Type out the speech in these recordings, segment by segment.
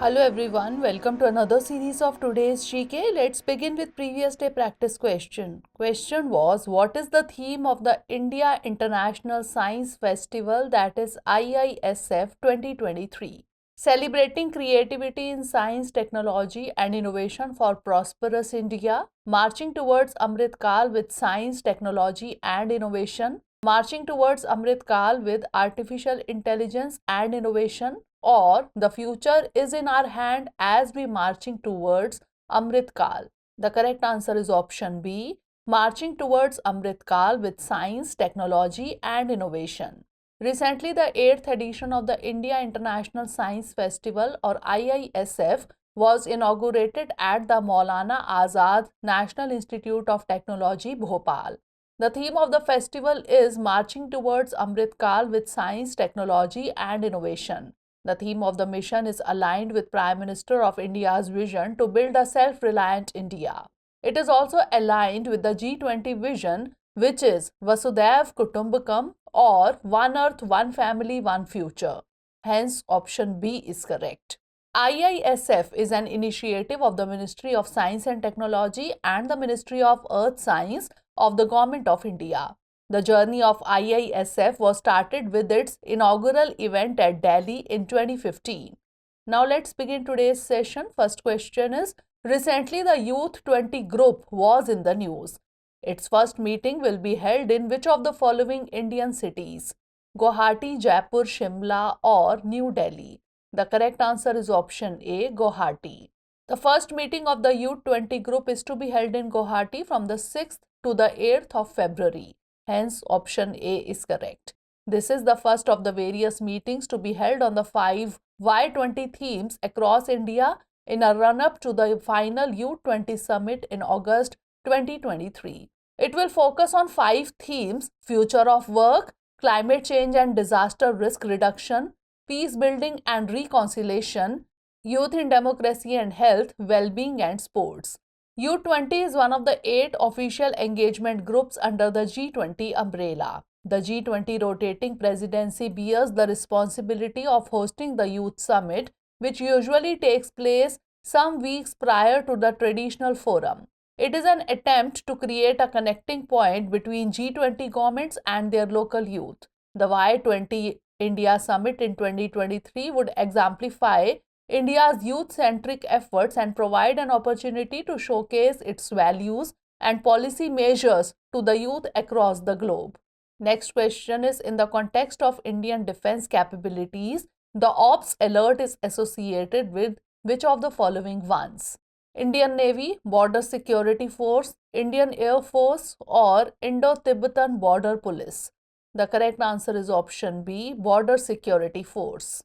Hello everyone, welcome to another series of today's GK. Let's begin with previous day practice question. Question was, what is the theme of the India International Science Festival, that is IISF 2023? Celebrating creativity in science, technology and innovation for prosperous India, marching towards Amrit Kal with science, technology and innovation, marching towards Amrit Kal with artificial intelligence and innovation, or the future is in our hand as we marching towards Amrit Kal. The correct answer is option B, marching towards Amrit Kal with science, technology and innovation. Recently, the 8th edition of the India International Science Festival or IISF was inaugurated at the Maulana Azad National Institute of Technology, Bhopal. The theme of the festival is marching towards Amrit Kal with science, technology and innovation. The theme of the mission is aligned with Prime Minister of India's vision to build a self-reliant India. It is also aligned with the G20 vision, which is Vasudhaiv Kutumbakam or One Earth, One Family, One Future. Hence, option B is correct. IISF is an initiative of the Ministry of Science and Technology and the Ministry of Earth Science of the Government of India. The journey of IISF was started with its inaugural event at Delhi in 2015. Now let's begin today's session. First question is, recently the Youth 20 group was in the news. Its first meeting will be held in which of the following Indian cities? Guwahati, Jaipur, Shimla or New Delhi? The correct answer is option A, Guwahati. The first meeting of the Youth 20 group is to be held in Guwahati from the 6th to the 8th of February. Hence, option A is correct. This is the first of the various meetings to be held on the 5 Y20 themes across India in a run-up to the final U20 summit in August 2023. It will focus on 5 themes: future of work, climate change and disaster risk reduction, peace building and reconciliation, youth in democracy and health, well-being and sports. U20 is one of the 8 official engagement groups under the G20 umbrella. The G20 rotating presidency bears the responsibility of hosting the Youth Summit, which usually takes place some weeks prior to the traditional forum. It is an attempt to create a connecting point between G20 governments and their local youth. The Y20 India Summit in 2023 would exemplify India's youth-centric efforts and provide an opportunity to showcase its values and policy measures to the youth across the globe. Next question is, in the context of Indian defense capabilities, the Ops alert is associated with which of the following ones? Indian Navy, Border Security Force, Indian Air Force or Indo-Tibetan Border Police? The correct answer is option B, Border Security Force.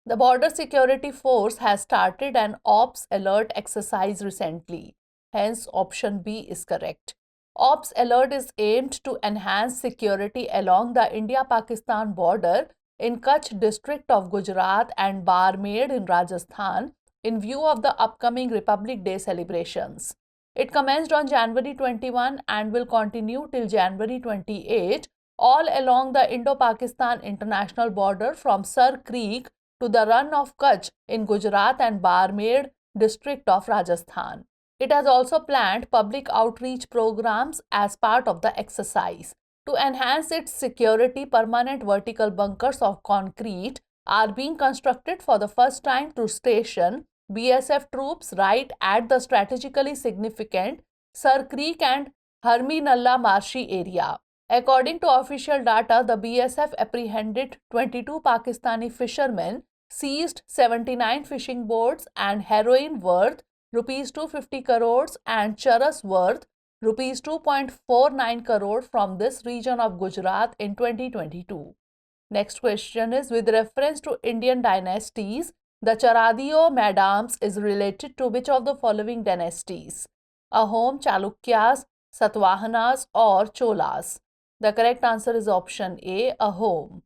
The Border Security Force has started an Ops Alert exercise recently. Hence, option B is correct. Ops Alert is aimed to enhance security along the India-Pakistan border in Kutch district of Gujarat and Barmer in Rajasthan in view of the upcoming Republic Day celebrations. It commenced on January 21 and will continue till January 28, all along the Indo-Pakistan international border from Sar Creek to the Run of Kutch in Gujarat and Barmer district of Rajasthan. It has also planned public outreach programs as part of the exercise. To enhance its security, permanent vertical bunkers of concrete are being constructed for the first time to station BSF troops right at the strategically significant Sar Creek and Harmi-Nalla Marshy area. According to official data, the BSF apprehended 22 Pakistani fishermen, seized 79 fishing boats and heroin worth Rs 250 crores and charas worth Rs 2.49 crore from this region of Gujarat in 2022. Next question is, with reference to Indian dynasties, the Charaideo Maidams is related to which of the following dynasties? Ahom, Chalukyas, Satavahanas or Cholas? The correct answer is option A, Ahom.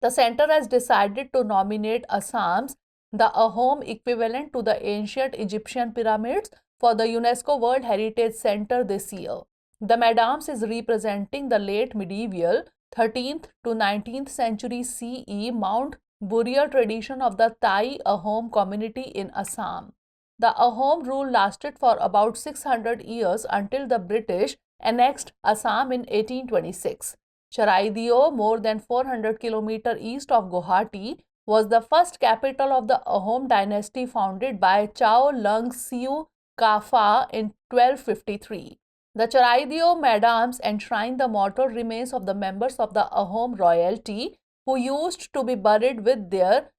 The center has decided to nominate Assam's the Ahom equivalent to the ancient Egyptian pyramids for the UNESCO World Heritage Center this year. The Maidams is representing the late medieval 13th to 19th century CE Mount burial tradition of the Thai Ahom community in Assam. The Ahom rule lasted for about 600 years until the British annexed Assam in 1826. Charaideo, more than 400 km east of Guwahati, was the first capital of the Ahom dynasty founded by 𝐃𝐫𝐢𝐬𝐡𝐭𝐢 in 1253. The Charaideo Maidams enshrine the mortal remains of the members of the Ahom royalty who used to be buried with their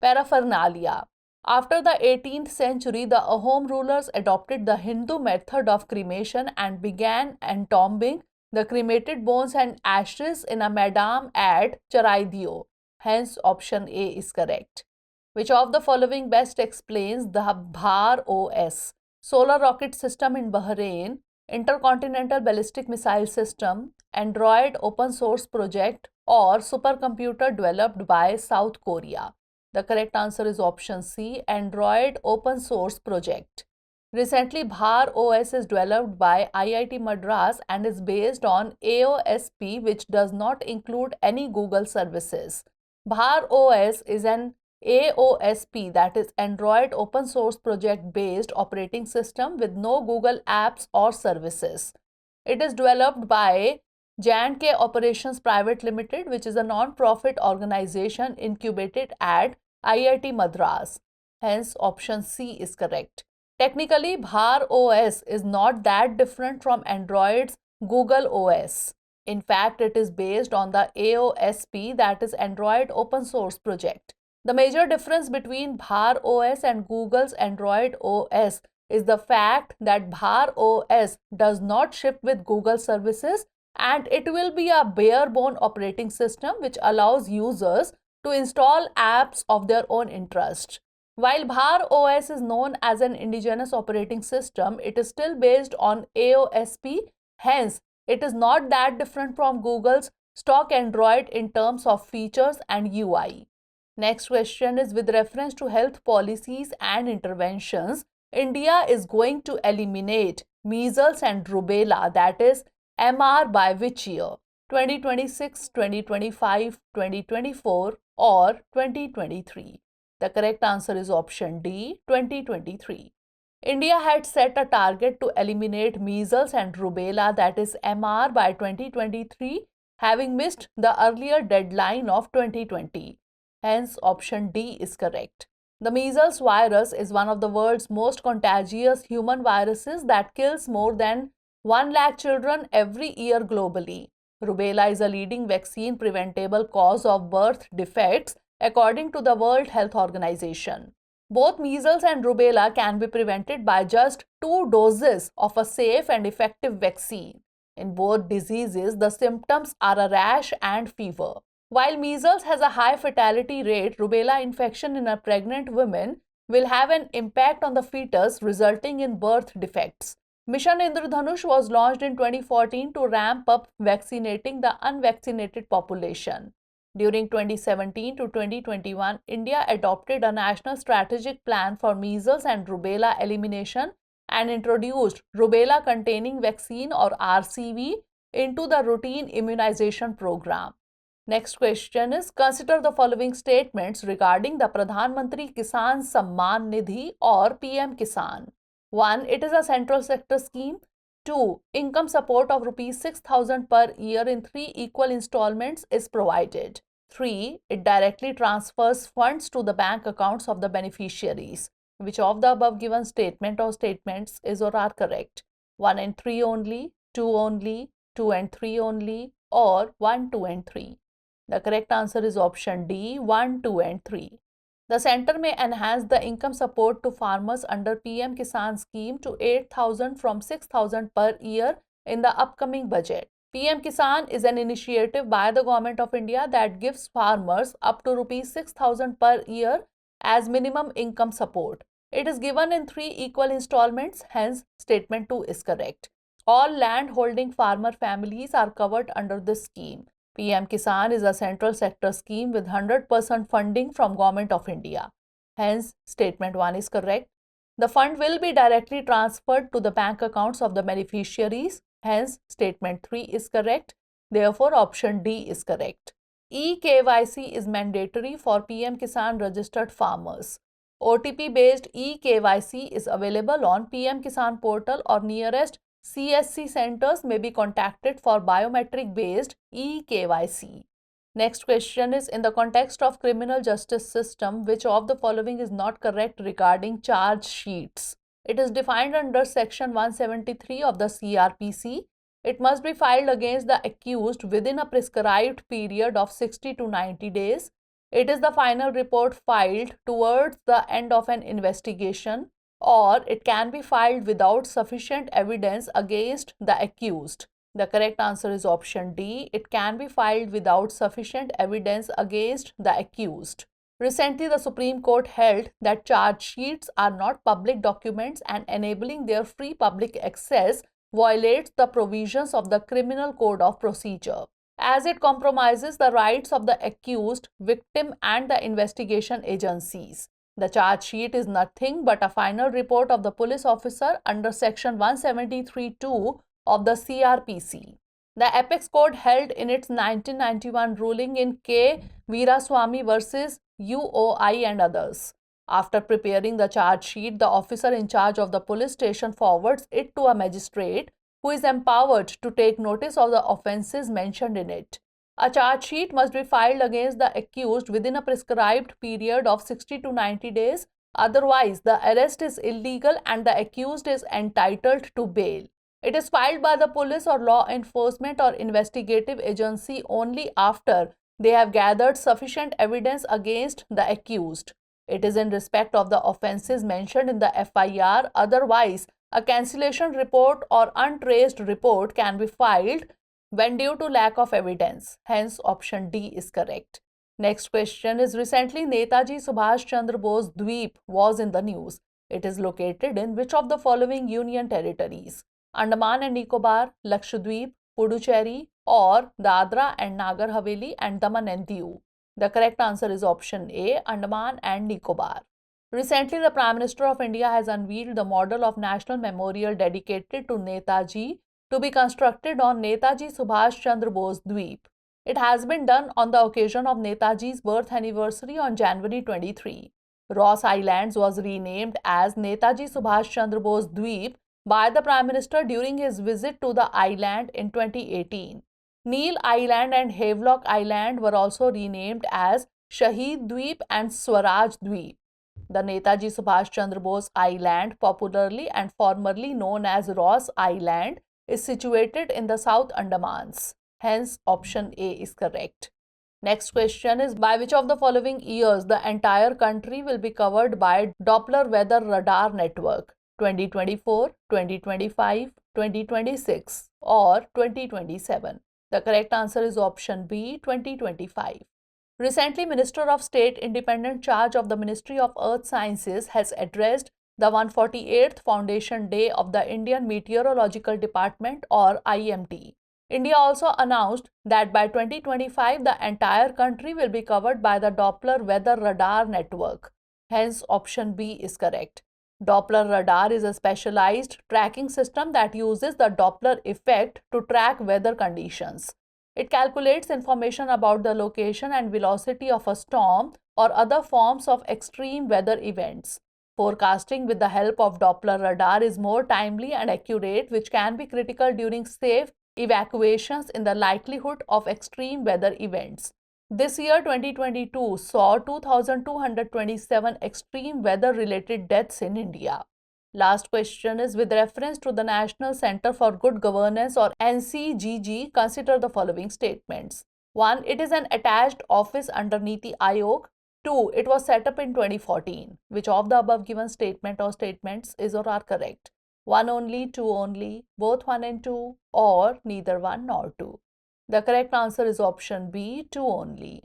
paraphernalia. After the 18th century, the Ahom rulers adopted the Hindu method of cremation and began entombing the cremated bones and ashes in a Maidam at Charaideo. Hence, option A is correct. Which of the following best explains the BharOS, solar rocket system in Bahrain, intercontinental ballistic missile system, Android open source project, or supercomputer developed by South Korea? The correct answer is option C, Android open source project. Recently, BharOS is developed by IIT Madras and is based on AOSP, which does not include any Google services. BharOS is an AOSP, that is Android open source project based operating system with no Google apps or services. It is developed by J&K Operations Private Limited, which is a non-profit organization incubated at IIT Madras. Hence, option C is correct. Technically, BharOS is not that different from Android's Google OS. In fact, it is based on the AOSP, that is Android Open Source Project. The major difference between BharOS and Google's Android OS is the fact that BharOS does not ship with Google services and it will be a bare-bone operating system which allows users to install apps of their own interest. While BharOS is known as an indigenous operating system, it is still based on AOSP. Hence, it is not that different from Google's stock Android in terms of features and UI. Next question is, with reference to health policies and interventions, India is going to eliminate measles and rubella, that is MR, by which year? 2026, 2025, 2024 or 2023? The correct answer is option D, 2023. India had set a target to eliminate measles and rubella, that is MR, by 2023, having missed the earlier deadline of 2020. Hence, option D is correct. The measles virus is one of the world's most contagious human viruses that kills more than 1 lakh children every year globally. Rubella is a leading vaccine preventable cause of birth defects according to the World Health Organization. Both measles and rubella can be prevented by just 2 doses of a safe and effective vaccine. In both diseases, the symptoms are a rash and fever. While measles has a high fatality rate, rubella infection in a pregnant woman will have an impact on the fetus, resulting in birth defects. Mission Indradhanush was launched in 2014 to ramp up vaccinating the unvaccinated population. During 2017 to 2021, India adopted a national strategic plan for measles and rubella elimination and introduced rubella-containing vaccine or RCV into the routine immunization program. Next question is, consider the following statements regarding the Pradhan Mantri Kisan Samman Nidhi or PM Kisan. 1. It is a central sector scheme. 2. Income support of Rs 6,000 per year in 3 equal installments is provided. 3. It directly transfers funds to the bank accounts of the beneficiaries. Which of the above given statement or statements is or are correct? 1 and 3 only, 2 only, 2 and 3 only, or 1, 2 and 3? The correct answer is option D, 1, 2 and 3. The center may enhance the income support to farmers under PM Kisan scheme to 8,000 from 6,000 per year in the upcoming budget. PM Kisan is an initiative by the Government of India that gives farmers up to Rs 6,000 per year as minimum income support. It is given in 3 equal installments, hence statement 2 is correct. All land holding farmer families are covered under this scheme. PM Kisan is a central sector scheme with 100% funding from Government of India. Hence, statement 1 is correct. The fund will be directly transferred to the bank accounts of the beneficiaries. Hence, statement 3 is correct. Therefore, option D is correct. 𝐃𝐫𝐤𝐬𝐡 is mandatory for PM Kisan registered farmers. OTP-based 𝐃𝐫𝐤𝐬𝐡 is available on PM Kisan portal or nearest CSC centers may be contacted for biometric-based 𝐃𝐫𝐤𝐬𝐡. Next question is, in the context of criminal justice system, which of the following is not correct regarding charge sheets? It is defined under section 173 of the CRPC. It must be filed against the accused within a prescribed period of 60 to 90 days. It is the final report filed towards the end of an investigation, or it can be filed without sufficient evidence against the accused. The correct answer is option D. It can be filed without sufficient evidence against the accused. Recently, the Supreme Court held that charge sheets are not public documents and enabling their free public access violates the provisions of the Criminal Code of Procedure, as it compromises the rights of the accused, victim, and the investigation agencies. The charge sheet is nothing but a final report of the police officer under section 173(2) of the CRPC. The Apex Court held in its 1991 ruling in 𝐃𝐫𝐤𝐬𝐡𝐭𝐢 versus UOI and others. After preparing the charge sheet, the officer in charge of the police station forwards it to a magistrate who is empowered to take notice of the offences mentioned in it. A charge sheet must be filed against the accused within a prescribed period of 60 to 90 days. Otherwise, the arrest is illegal and the accused is entitled to bail. It is filed by the police or law enforcement or investigative agency only after they have gathered sufficient evidence against the accused. It is in respect of the offences mentioned in the FIR. Otherwise, a cancellation report or untraced report can be filed when due to lack of evidence. Hence, option D is correct. Next question is, recently Netaji Subhas Chandra Bose Dweep was in the news. It is located in which of the following union territories? Andaman and Nicobar, Lakshadweep, Puducherry, or Dadra and Nagar Haveli and Daman and Diu. The correct answer is option A, Andaman and Nicobar. Recently, the Prime Minister of India has unveiled the model of national memorial dedicated to Netaji to be constructed on Netaji Subhas Chandra Bose Dweep. It has been done on the occasion of Netaji's birth anniversary on January 23. Ross Islands was renamed as Netaji Subhas Chandra Bose Dweep by the Prime Minister during his visit to the island in 2018. Neil Island and Havelock Island were also renamed as Shaheed Dweep and Swaraj Dweep. The Netaji Subhas Chandra Bose Island, popularly and formerly known as Ross Island, is situated in the South Andamans. Hence, option A is correct. Next question is, by which of the following years the entire country will be covered by Doppler weather radar network? 2024, 2025, 2026 or 2027? The correct answer is option B, 2025. Recently, Minister of State Independent Charge of the Ministry of Earth Sciences has addressed the 148th Foundation Day of the Indian Meteorological Department or IMD. India also announced that by 2025, the entire country will be covered by the Doppler weather radar network. Hence, option B is correct. Doppler radar is a specialized tracking system that uses the Doppler effect to track weather conditions. It calculates information about the location and velocity of a storm or other forms of extreme weather events. Forecasting with the help of Doppler radar is more timely and accurate, which can be critical during safe evacuations in the likelihood of extreme weather events. This year, 2022, saw 2,227 extreme weather-related deaths in India. Last question is, with reference to the National Center for Good Governance or NCGG, consider the following statements. 1. It is an attached office under Niti Aayog. 2. It was set up in 2014. Which of the above given statement or statements is or are correct? 1 only, 2 only, both 1 and 2, or neither 1 nor 2? The correct answer is option B, 2 only.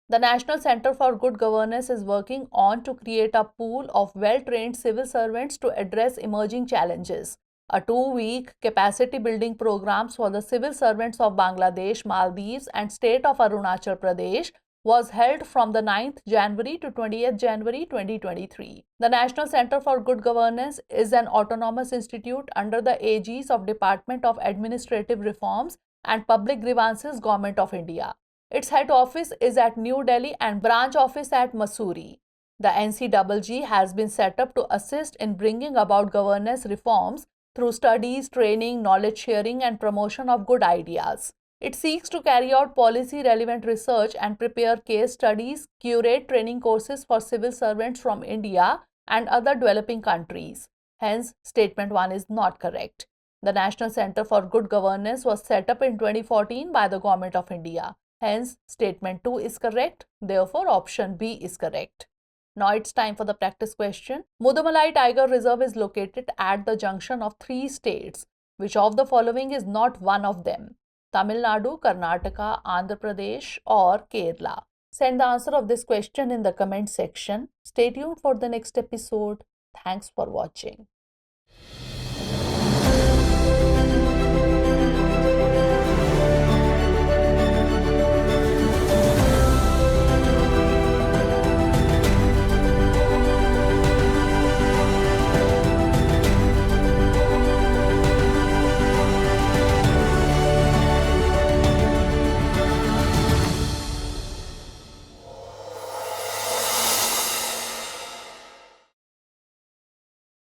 The National Center for Good Governance is working on to create a pool of well-trained civil servants to address emerging challenges. A 2-week capacity building programs for the civil servants of Bangladesh, Maldives and state of Arunachal Pradesh was held from the 9th January to 20th January 2023. The National Center for Good Governance is an autonomous institute under the aegis of Department of Administrative Reforms and Public Grievances, Government of India. Its head office is at New Delhi and branch office at Mussoorie. The NCGG has been set up to assist in bringing about governance reforms through studies, training, knowledge sharing, and promotion of good ideas. It seeks to carry out policy-relevant research and prepare case studies, curate training courses for civil servants from India and other developing countries. Hence, statement 1 is not correct. The National Centre for Good Governance was set up in 2014 by the Government of India. Hence, statement 2 is correct. Therefore, option B is correct. Now it's time for the practice question. Mudumalai Tiger Reserve is located at the junction of 3 states. Which of the following is not one of them? Tamil Nadu, Karnataka, Andhra Pradesh or Kerala? Send the answer of this question in the comment section. Stay tuned for the next episode. Thanks for watching.